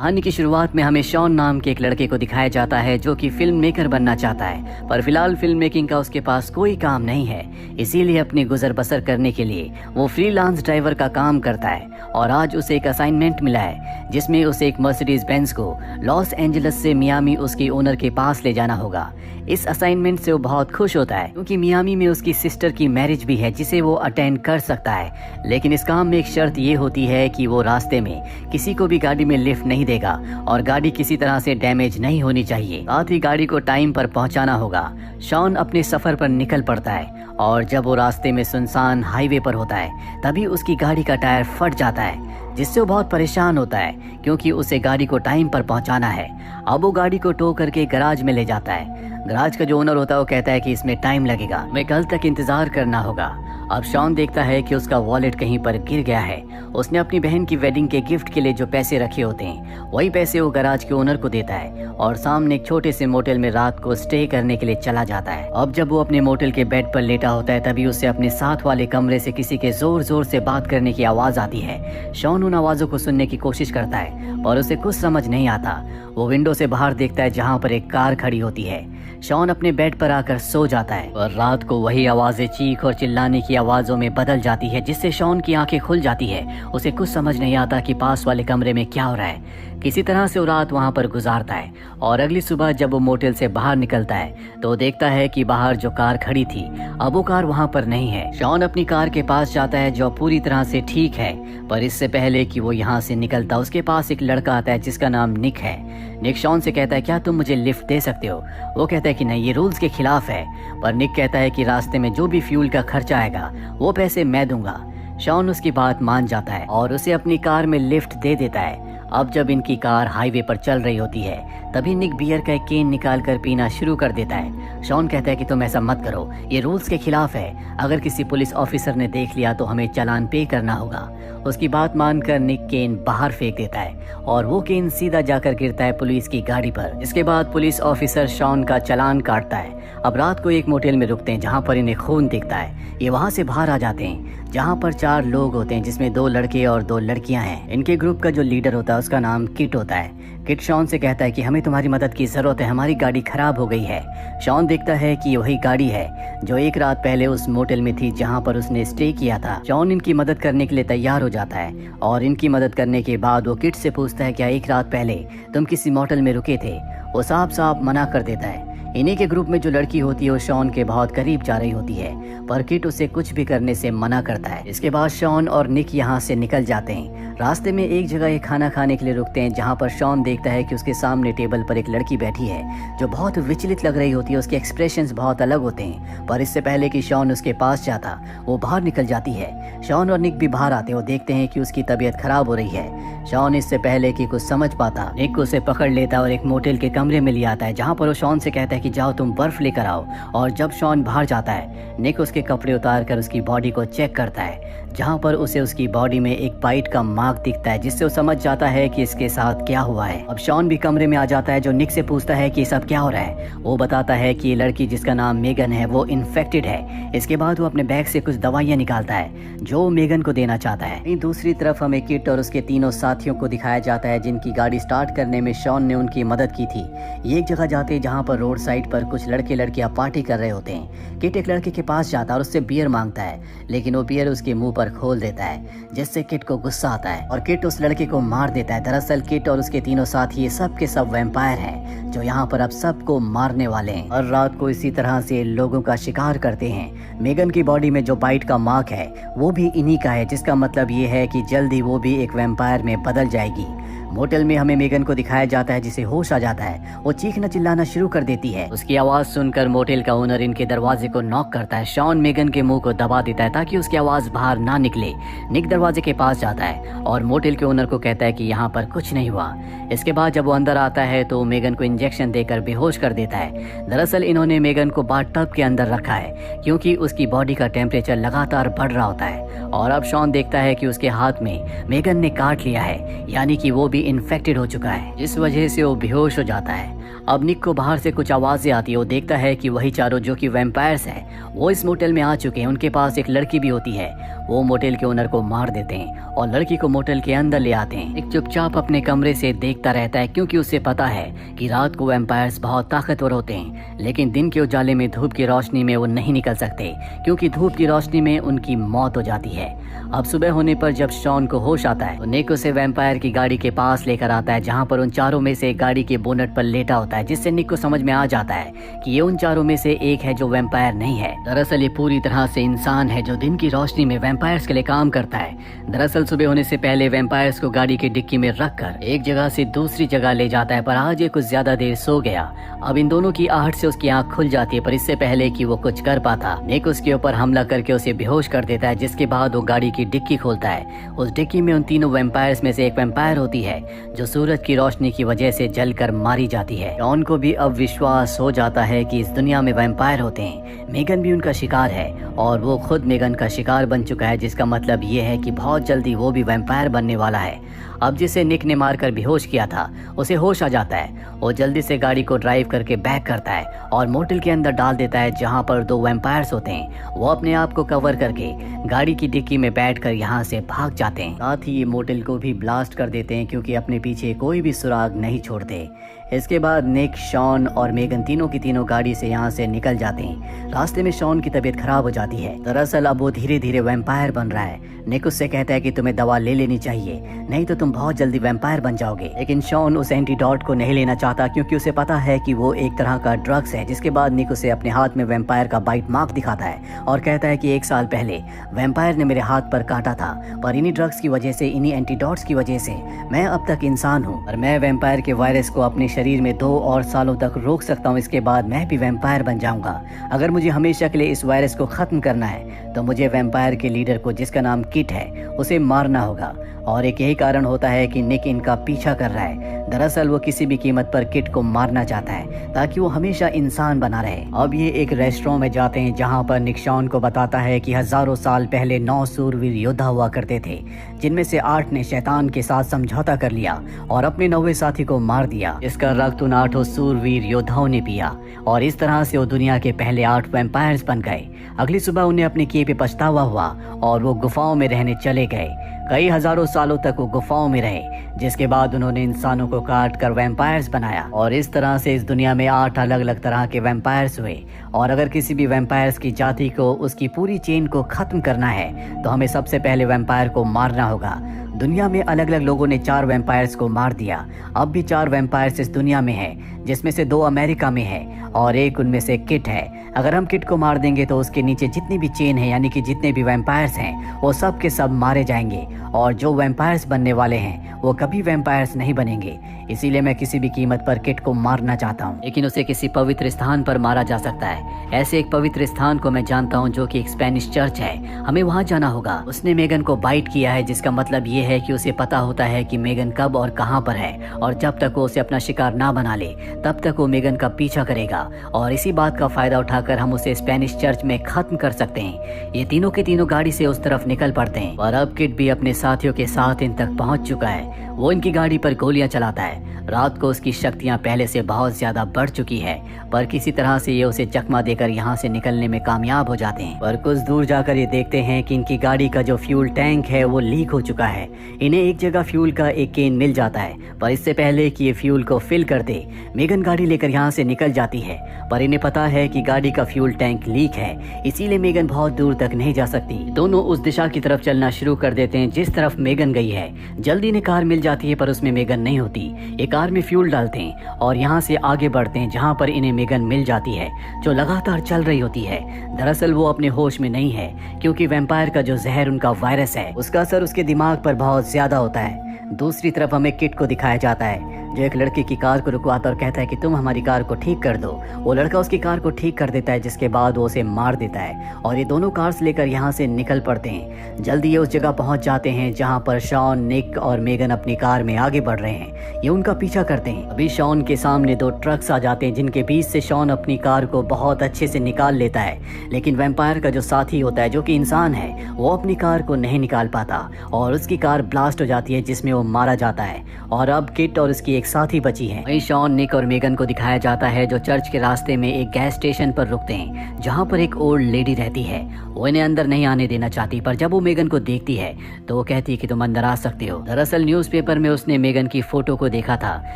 कहानी की शुरुआत में हमें शॉन नाम के एक लड़के को दिखाया जाता है जो कि फिल्म मेकर बनना चाहता है, पर फिलहाल फिल्म मेकिंग का उसके पास कोई काम नहीं है। इसीलिए अपनी गुजर बसर करने के लिए वो फ्रीलांस ड्राइवर का काम करता है और आज उसे एक असाइनमेंट मिला है जिसमें उसे एक मर्सिडीज बेंज को लॉस एंजल्स से मियामी उसके ओनर के पास ले जाना होगा। इस असाइनमेंट से वो बहुत खुश होता है क्योंकि मियामी में उसकी सिस्टर की मैरिज भी है जिसे वो अटेंड कर सकता है। लेकिन इस काम में एक शर्त ये होती है कि वो रास्ते में किसी को भी गाड़ी में लिफ्ट नहीं देगा और गाड़ी किसी तरह से डैमेज नहीं होनी चाहिए, साथ ही गाड़ी को टाइम पर पहुंचाना होगा। शॉन अपने सफर पर निकल पड़ता है और जब वो रास्ते में सुनसान हाईवे पर होता है तभी उसकी गाड़ी का टायर फट जाता है, जिससे वो बहुत परेशान होता है क्योंकि उसे गाड़ी को टाइम पर पहुंचाना है। अब वो गाड़ी को टो करके गराज में ले जाता है। गराज का जो ओनर होता है वो कहता है कि इसमें टाइम लगेगा, हमें कल तक इंतजार करना होगा। अब शॉन देखता है कि उसका वॉलेट कहीं पर गिर गया है। उसने अपनी बहन की वेडिंग के गिफ्ट के लिए जो पैसे रखे होते हैं वही पैसे वो गराज के ओनर को देता है और सामने एक छोटे से मोटेल में रात को स्टे करने के लिए चला जाता है। अब जब वो अपने मोटेल के बेड पर लेटा होता है तभी उसे अपने साथ वाले कमरे से किसी के जोर जोर से बात करने की आवाज आती है। शॉन उन आवाजों को सुनने की कोशिश करता है और उसे कुछ समझ नहीं आता। वो विंडो से बाहर देखता है जहाँ पर एक कार खड़ी होती है। शॉन अपने बेड पर आकर सो जाता है और रात को वही आवाजें चीख और चिल्लाने की आवाजों में बदल जाती है, जिससे शॉन की आंखें खुल जाती है। उसे कुछ समझ नहीं आता कि पास वाले कमरे में क्या हो रहा है। किसी तरह से वो रात वहां पर गुजारता है और अगली सुबह जब वो मोटेल से बाहर निकलता है तो देखता है कि बाहर जो कार खड़ी थी अब वो कार वहां पर नहीं है। शॉन अपनी कार के पास जाता है जो पूरी तरह से ठीक है, पर इससे पहले कि वो यहाँ से निकलता उसके पास एक लड़का आता है जिसका नाम निक है। निक शॉन से कहता है क्या तुम मुझे लिफ्ट दे सकते हो? वो कहता है कि नहीं, ये रूल्स के खिलाफ है। पर निक कहता है कि रास्ते में जो भी फ्यूल का खर्चा आएगा वो पैसे मैं दूंगा। शॉन उसकी बात मान जाता है और उसे अपनी कार में लिफ्ट दे देता है। अब जब इनकी कार हाईवे पर चल रही होती है तभी निक बियर का एक केन निकाल कर पीना शुरू कर देता है। शॉन कहता है कि तुम ऐसा मत करो, ये रूल्स के खिलाफ है। अगर किसी पुलिस ऑफिसर ने देख लिया तो हमें चालान पे करना होगा। उसकी बात मानकर निक केन बाहर फेंक देता है और वो केन सीधा जाकर गिरता है पुलिस की गाड़ी पर। इसके बाद पुलिस ऑफिसर शॉन का चालान काटता है। अब रात को एक मोटेल में रुकते हैं जहाँ पर इन्हें खून दिखता है। ये वहाँ से बाहर आ जाते हैं जहाँ पर 4 लोग होते हैं जिसमें 2 लड़के और 2 लड़कियां हैं। इनके ग्रुप का जो लीडर होता है उसका नाम किट होता है। किट शॉन से कहता है कि हमें तुम्हारी मदद की जरूरत है, हमारी गाड़ी खराब हो गई है। शॉन देखता है कि वही गाड़ी है जो एक रात पहले उस मोटेल में थी जहाँ पर उसने स्टे किया था। शॉन इनकी मदद करने के लिए तैयार हो जाता है और इनकी मदद करने के बाद वो किट से पूछता है क्या एक रात पहले तुम किसी मोटेल में रुके थे? वो साफ साफ मना कर देता है। इन्हीं के ग्रुप में जो लड़की होती है वो शॉन के बहुत करीब जा रही होती है, पर किट उसे कुछ भी करने से मना करता है। इसके बाद शॉन और निक यहाँ से निकल जाते हैं। रास्ते में एक जगह एक खाना खाने के लिए रुकते हैं जहाँ पर शॉन देखता है कि उसके सामने टेबल पर एक लड़की बैठी है जो बहुत विचलित लग रही होती है। उसके एक्सप्रेशंस बहुत अलग होते हैं, पर इससे पहले कि शॉन उसके पास जाता वो बाहर निकल जाती है। शॉन और निक भी बाहर आते वो देखते हैं कि उसकी तबीयत खराब हो रही है। शॉन इससे पहले कि कुछ समझ पाता निक उसे पकड़ लेता और एक मोटेल के कमरे में ले आता है जहाँ पर वो शॉन से कहता है कि जाओ तुम बर्फ लेकर आओ। और जब शॉन बाहर जाता है निक उसके कपड़े उतार कर उसकी बॉडी को चेक करता है जहाँ पर उसे उसकी बॉडी में एक बाइट का मार्क दिखता है, जिससे वो समझ जाता है कि इसके साथ क्या हुआ है। अब शॉन भी कमरे में आ जाता है जो निक से पूछता है कि सब क्या हो रहा है। वो बताता है कि ये लड़की जिसका नाम मेगन है वो इन्फेक्टेड है। इसके बाद वो अपने बैग से कुछ दवाइयाँ निकालता है जो मेगन को देना चाहता है। दूसरी तरफ हमें किट और उसके तीनों साथियों को दिखाया जाता है जिनकी गाड़ी स्टार्ट करने में शॉन ने उनकी मदद की थी। ये एक जगह जाते हैं जहाँ पर रोड साइड पर कुछ लड़के लड़कियां पार्टी कर रहे होते हैं। किट एक लड़के के पास जाता है और उससे बियर मांगता है, लेकिन वो बियर उसके मुंह पर खोल देता है जिससे किट को गुस्सा आता है और किट उस लड़के को मार देता है। दरअसल किट और उसके तीनों साथी ये सब के सब वैम्पायर हैं जो यहाँ पर अब सबको मारने वाले हैं और रात को इसी तरह से लोगों का शिकार करते हैं। मेगन की बॉडी में जो बाइट का मार्क है वो भी इन्हीं का है, जिसका मतलब ये है कि जल्दी वो भी एक वैम्पायर में बदल जाएगी। मोटेल में हमें मेगन को दिखाया जाता है जिसे होश आ जाता है। वो चीखना चिल्लाना शुरू कर देती है। उसकी आवाज सुनकर मोटेल का ओनर इनके दरवाजे को नॉक करता है। शॉन मेगन के मुंह को दबा देता है ताकि उसकी आवाज बाहर ना निकले। निक दरवाजे के पास जाता है और मोटेल के ओनर को कहता है कि यहाँ पर कुछ नहीं हुआ। इसके बाद जब वो अंदर आता है तो मेगन को इंजेक्शन देकर बेहोश कर देता है। दरअसल इन्होंने मेगन को बाथटब के अंदर रखा है क्योंकि उसकी बॉडी का टेम्परेचर लगातार बढ़ रहा होता है। और अब शॉन देखता है कि उसके हाथ में मेगन ने काट लिया है, यानी कि वो भी ऑलरेडी इन्फेक्टेड हो चुका है, जिस वजह से वो बेहोश हो जाता है। अब निक को बाहर से कुछ आवाजें आती है। वो देखता है कि वही चारों जो कि वैम्पायर्स हैं वो इस मोटेल में आ चुके हैं। उनके पास एक लड़की भी होती है। वो मोटेल के ओनर को मार देते हैं और लड़की को मोटेल के अंदर ले आते हैं। निक चुपचाप अपने कमरे से देखता रहता है क्योंकि उसे पता है कि रात को वैम्पायर्स बहुत ताकतवर होते हैं, लेकिन दिन के उजाले में धूप की रोशनी में वो नहीं निकल सकते क्योंकि धूप की रोशनी में उनकी मौत हो जाती है। अब सुबह होने पर जब शॉन को होश आता है तो निक उसे वैम्पायर की गाड़ी के पास लेकर आता है, जहाँ पर उन चारों में से एक गाड़ी के बोनट पर लेटा होता है, जिससे निक को समझ में आ जाता है कि ये उन चारों में से एक है जो वैम्पायर नहीं है। दरअसल ये पूरी तरह से इंसान है जो दिन की रोशनी में वैम्पायर्स के लिए काम करता है। दरअसल सुबह होने से पहले वैम्पायर्स को गाड़ी की डिक्की में रखकर एक जगह से दूसरी जगह ले जाता है, पर आज ये कुछ ज्यादा देर सो गया। अब इन दोनों की आहट से उसकी आंख खुल जाती है, पर इससे पहले कि वो कुछ कर पाता निक उसके ऊपर हमला करके उसे बेहोश कर देता है, जिसके बाद वो गाड़ी की डिक्की खोलता है। उस डिक्की में उन तीनों वैम्पायर्स में से एक वैम्पायर होती है जो सूरज की रोशनी की वजह से जलकर मारी जाती है। शॉन को भी अब विश्वास हो जाता है कि इस दुनिया में वैम्पायर होते हैं। मेगन भी उनका शिकार है और वो खुद मेगन का शिकार बन चुका है, जिसका मतलब ये है कि बहुत जल्दी वो भी वैम्पायर बनने वाला है। अब जिसे निक ने मारकर बेहोश किया था उसे होश आ जाता है। वो जल्दी से गाड़ी को ड्राइव करके बैक करता है और मोटेल के अंदर डाल देता है, जहाँ पर दो वैम्पायर्स होते हैं। वो अपने आप को कवर करके गाड़ी की डिक्की में बैठकर यहाँ से भाग जाते हैं। साथ ही ये मोटेल को भी ब्लास्ट कर देते हैं क्योंकि अपने पीछे कोई भी सुराग नहीं छोड़ते। इसके बाद निक, शॉन और मेगन तीनों की तीनों गाड़ी से यहाँ से निकल जाते हैं। रास्ते में शॉन की तबीयत खराब हो जाती है। दरअसल अब वो धीरे धीरे वैम्पायर बन रहा है। निक उससे कहता है कि तुम्हें दवा ले लेनी चाहिए, नहीं तो तुम बहुत जल्दी वैम्पायर बन जाओगे। लेकिन शॉन उस एंटीडोट को नहीं लेना चाहता क्योंकि उसे पता है कि वो एक तरह का ड्रग्स है। जिसके बाद निक उसे अपने हाथ में वैम्पायर का बाइट मार्क दिखाता है और कहता है कि 1 साल पहले वैम्पायर ने मेरे हाथ पर काटा था, पर इन्हीं ड्रग्स की वजह से, इन्हीं एंटीडोट्स की वजह से मैं अब तक इंसान हूँ और मैं वैम्पायर के वायरस को अपने शरीर में 2 और सालों तक रोक सकता हूँ। इसके बाद मैं भी वैम्पायर बन जाऊंगा। अगर मुझे हमेशा के लिए इस वायरस को खत्म करना है तो मुझे वैम्पायर के लीडर को, जिसका नाम किट है, उसे मारना होगा। और एक यही कारण होता है कि निक इनका पीछा कर रहा है। दरअसल वो किसी भी कीमत पर किट को मारना चाहता है ताकि वो हमेशा इंसान बना रहे। अब ये एक रेस्टोरेंट में जाते हैं जहाँ पर निक शॉन को बताता है कि हजारों साल पहले 9 सूरवीर योद्धा हुआ करते थे, जिनमें से 8 ने शैतान के साथ समझौता कर लिया और अपने 9वें साथी को मार दिया। इसका रक्त उन 8 सूरवीर योद्धाओं ने पिया और इस तरह से वो दुनिया के पहले 8 वैम्पायर्स बन गए। अगली सुबह उन्हें अपने किए पे पछतावा हुआ और वो गुफाओं में रहने चले गए। कई हजारों सालों तक वो गुफाओं में रहे, जिसके बाद उन्होंने इंसानों को काट कर वैम्पायर्स बनाया और इस तरह से इस दुनिया में 8 अलग अलग तरह के वैम्पायर्स हुए। और अगर किसी भी वैम्पायर्स की जाति को, उसकी पूरी चेन को खत्म करना है तो हमें सबसे पहले वैम्पायर को मारना होगा। दुनिया में अलग अलग लोगों ने 4 वैम्पायर्स को मार दिया। अब भी 4 वैम्पायर्स इस दुनिया में है, जिसमें से 2 अमेरिका में है और एक उनमें से किट है। अगर हम किट को मार देंगे तो उसके नीचे जितनी भी चेन है, यानी कि जितने भी वैम्पायर्स हैं, वो सब के सब मारे जाएंगे और जो वैम्पायर्स बनने वाले हैं वो कभी वैम्पायर्स नहीं बनेंगे। इसीलिए मैं किसी भी कीमत पर किट को मारना चाहता हूँ, लेकिन उसे किसी पवित्र स्थान पर मारा जा सकता है। ऐसे एक पवित्र स्थान को मैं जानता हूँ जो कि एक स्पेनिश चर्च है। हमें वहाँ जाना होगा। उसने मेगन को बाइट किया है, जिसका मतलब ये है कि उसे पता होता है कि मेगन कब और कहाँ पर है और जब तक वो उसे अपना शिकार ना बना ले तब तक वो मेगन का पीछा करेगा और इसी बात का फायदा उठाकर हम उसे स्पेनिश चर्च में खत्म कर सकते हैं। ये तीनों के तीनों गाड़ी से उस तरफ निकल पड़ते हैं और अब किट भी अपने साथियों के साथ इन तक पहुंच चुका है। वो इनकी गाड़ी पर गोलियां चलाता है। रात को उसकी शक्तियां पहले से बहुत ज्यादा बढ़ चुकी है, पर किसी तरह से ये उसे चकमा देकर यहाँ से निकलने में कामयाब हो जाते हैं। पर कुछ दूर जाकर ये देखते हैं कि इनकी गाड़ी का जो फ्यूल टैंक है वो लीक हो चुका है। इन्हें एक जगह फ्यूल का एक केन मिल जाता है, पर इससे पहले कि ये फ्यूल को फिल कर दे मेगन गाड़ी लेकर यहाँ से निकल जाती है। पर इन्हें पता है कि गाड़ी का फ्यूल टैंक लीक है, इसीलिए मेगन बहुत दूर तक नहीं जा सकती। दोनों उस दिशा की तरफ चलना शुरू कर देते हैं जिस तरफ मेगन गई है। जल्दी इन्हें कार मिल जाती है, पर उसमें मेगन नहीं होती। ये कार में फ्यूल डालते हैं और यहाँ से आगे बढ़ते हैं जहाँ पर इन्हें मेगन मिल जाती है, जो लगातार चल रही होती है। दरअसल वो अपने होश में नहीं है क्योंकि वैम्पायर का जो जहर, उनका वायरस है, उसका असर उसके दिमाग पर बहुत ज्यादा होता है। दूसरी तरफ हमें किट को दिखाया जाता है जो एक लड़के की कार को रुकवाता और कहता है कि तुम हमारी कार को ठीक कर दो। वो लड़का उसकी कार को ठीक कर देता है, जिसके बाद वो उसे मार देता है और ये दोनों कार्स लेकर यहाँ से निकल पड़ते हैं। जल्दी ये उस जगह पहुँच जाते हैं जहाँ पर शॉन, निक और मेगन अपनी अपनी कार में आगे बढ़ रहे हैं। ये उनका पीछा करते हैं। अभी शॉन के सामने 2 ट्रक्स आ जाते हैं जिनके बीच से शॉन अपनी कार को बहुत अच्छे से निकाल लेता है, लेकिन वैम्पायर का जो साथी होता है जो कि इंसान है वो अपनी कार को नहीं निकाल पाता और उसकी कार ब्लास्ट हो जाती है जिसमें वो मारा जाता है। और अब किट और उसकी एक साथी बची है। वहीं शॉन, निक और मेगन को दिखाया जाता है जो चर्च के रास्ते में एक गैस स्टेशन पर रुकते हैं जहाँ पर एक ओल्ड लेडी रहती है। वो इन्हें अंदर नहीं आने देना चाहती, पर जब वो मेगन को देखती है तो वो कहती है कि तुम अंदर आ सकते हो। दरअसल न्यूज़पेपर में उसने मेगन की फोटो को देखा था।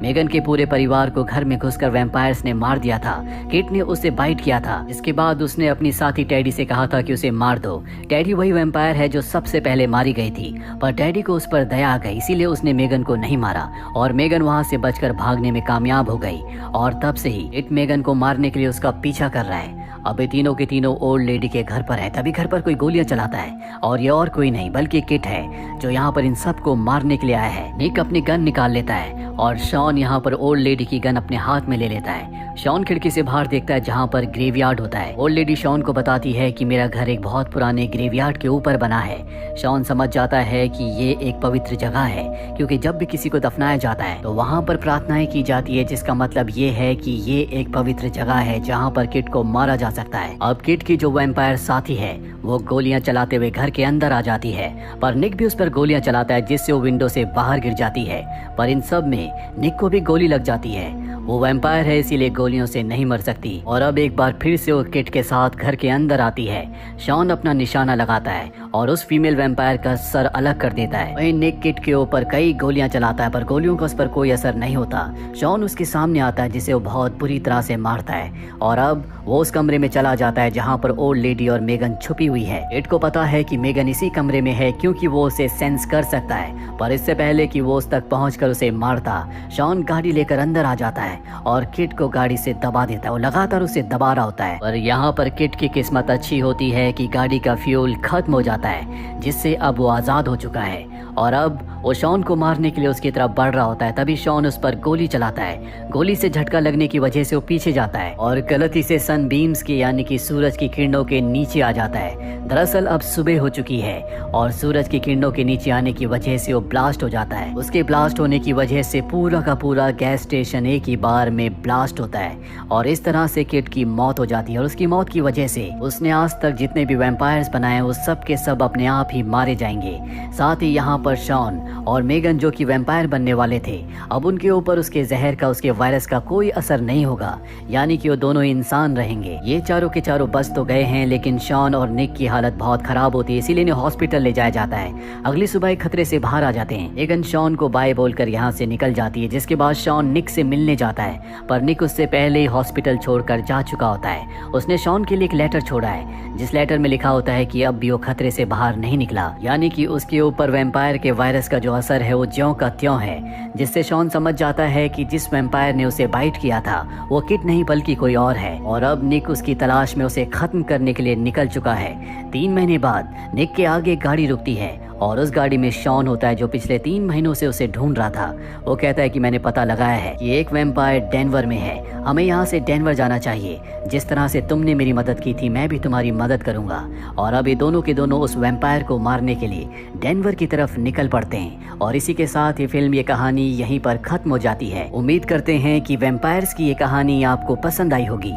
मेगन के पूरे परिवार को घर में घुसकर वैम्पायर्स ने मार दिया था। किट ने उसे बाइट किया था। इसके बाद उसने अपनी साथी टेडी से कहा था कि उसे मार दो। टेडी वही वैम्पायर है जो सबसे पहले मारी गई थी, पर टेडी को उस पर दया आ गई, इसीलिए उसने मेगन को नहीं मारा और मेगन वहां से बचकर भागने में कामयाब हो गई। और तब से ही किट मेगन को मारने के लिए उसका पीछा कर रहा है। अब ये तीनों के तीनों ओल्ड लेडी के घर पर है। तभी घर पर कोई गोलियां चलाता है और ये और कोई नहीं बल्कि किट है जो यहाँ पर इन सबको मारने के लिए आया है। निक अपनी गन निकाल लेता है और शॉन यहाँ पर ओल्ड लेडी की गन अपने हाथ में ले लेता है। शॉन खिड़की से बाहर देखता है जहाँ पर ग्रेवयार्ड होता है। ओल्ड लेडी शॉन को बताती है कि मेरा घर एक बहुत पुराने ग्रेवयार्ड के ऊपर बना है। शॉन समझ जाता है कि ये एक पवित्र जगह है क्योंकि जब भी किसी को दफनाया जाता है तो वहाँ पर प्रार्थनाएं की जाती है, जिसका मतलब ये है कि ये एक पवित्र जगह है जहाँ पर किट को मारा जा सकता है। अब किट की जो वैम्पायर साथी है वो गोलियां चलाते हुए घर के अंदर आ जाती है, पर निक भी उस पर गोलियां चलाता है जिससे वो विंडो से बाहर गिर जाती है। पर इन सब में निक को भी गोली लग जाती है। वो वैम्पायर है इसीलिए गोलियों से नहीं मर सकती। और अब एक बार फिर से वो किट के साथ घर के अंदर आती है। शॉन अपना निशाना लगाता है और उस फीमेल वैम्पायर का सर अलग कर देता है। वहीं निक किट के ऊपर कई गोलियां चलाता है पर गोलियों का उस पर कोई असर नहीं होता। शॉन उसके सामने आता है जिसे वो बहुत बुरी तरह से मारता है और अब वो उस कमरे में चला जाता है जहाँ पर ओल्ड लेडी और मेगन छुपी हुई है। किट को पता है कि मेगन इसी कमरे में है क्योंकि वो उसे सेंस कर सकता है, पर इससे पहले कि वो उस तक पहुंचकर उसे मारता, शॉन गाड़ी लेकर अंदर आ जाता है और किट को गाड़ी से दबा देता है। वो लगातार उसे दबा रहा होता है, पर यहाँ पर किट की किस्मत अच्छी होती है कि गाड़ी का फ्यूल खत्म हो जाता है जिससे अब वो आजाद हो चुका है और अब वो शॉन को मारने के लिए उसकी तरफ बढ़ रहा होता है। तभी शॉन उस पर गोली चलाता है। गोली से झटका लगने की वजह से वो पीछे जाता है और गलती से सन बीम्स की यानी कि सूरज की किरणों के नीचे आ जाता है। दरअसल अब सुबह हो चुकी है और सूरज की किरणों के नीचे आने की वजह से वो ब्लास्ट हो जाता है। उसके ब्लास्ट होने की वजह से पूरा का पूरा गैस स्टेशन एक ही बार में ब्लास्ट होता है और इस तरह से किट की मौत हो जाती है। और उसकी मौत की वजह से उसने आज तक जितने भी वैम्पायर्स बनाए वो सब के सब अपने आप ही मारे जाएंगे। साथ ही यहाँ पर शॉन और मेगन जो कि वैम्पायर बनने वाले थे, अब उनके ऊपर उसके जहर का, उसके वायरस का कोई असर नहीं होगा, यानी कि वो दोनों इंसान रहेंगे। ये चारों के चारों बच तो गए हैं, लेकिन शॉन और निक की हालत बहुत खराब होती है, इसीलिए इन्हें हॉस्पिटल ले जाया जाता है। अगली सुबह खतरे से बाहर आ जाते हैं। मेगन शॉन को बाय बोलकर यहाँ से निकल जाती है, जिसके बाद शॉन निक से मिलने जाता है, पर निक उससे पहले ही हॉस्पिटल छोड़कर जा चुका होता है। उसने शॉन के लिए एक लेटर छोड़ा है, जिस लेटर में लिखा होता है कि अब भी वो खतरे से बाहर नहीं निकला, यानी कि उसके ऊपर वैम्पायर के वायरस का जो असर है वो ज्यों का त्यों है, जिससे शॉन समझ जाता है कि जिस वैम्पायर ने उसे बाइट किया था वो किट नहीं बल्कि कोई और है। और अब निक उसकी तलाश में उसे खत्म करने के लिए निकल चुका है। 3 महीने बाद निक के आगे एक गाड़ी रुकती है और उस गाड़ी में शॉन होता है जो पिछले 3 महीनों से उसे ढूंढ रहा था। वो कहता है कि मैंने पता लगाया है कि एक वैम्पायर डेनवर में है, हमें यहाँ से डेनवर जाना चाहिए। जिस तरह से तुमने मेरी मदद की थी मैं भी तुम्हारी मदद करूंगा। और अब ये दोनों के दोनों उस वैम्पायर को मारने के लिए डेनवर की तरफ निकल पड़ते हैं। और इसी के साथ ये फिल्म, ये कहानी यहीं पर खत्म हो जाती है। उम्मीद करते हैं कि वैम्पायर्स की ये कहानी आपको पसंद आई होगी।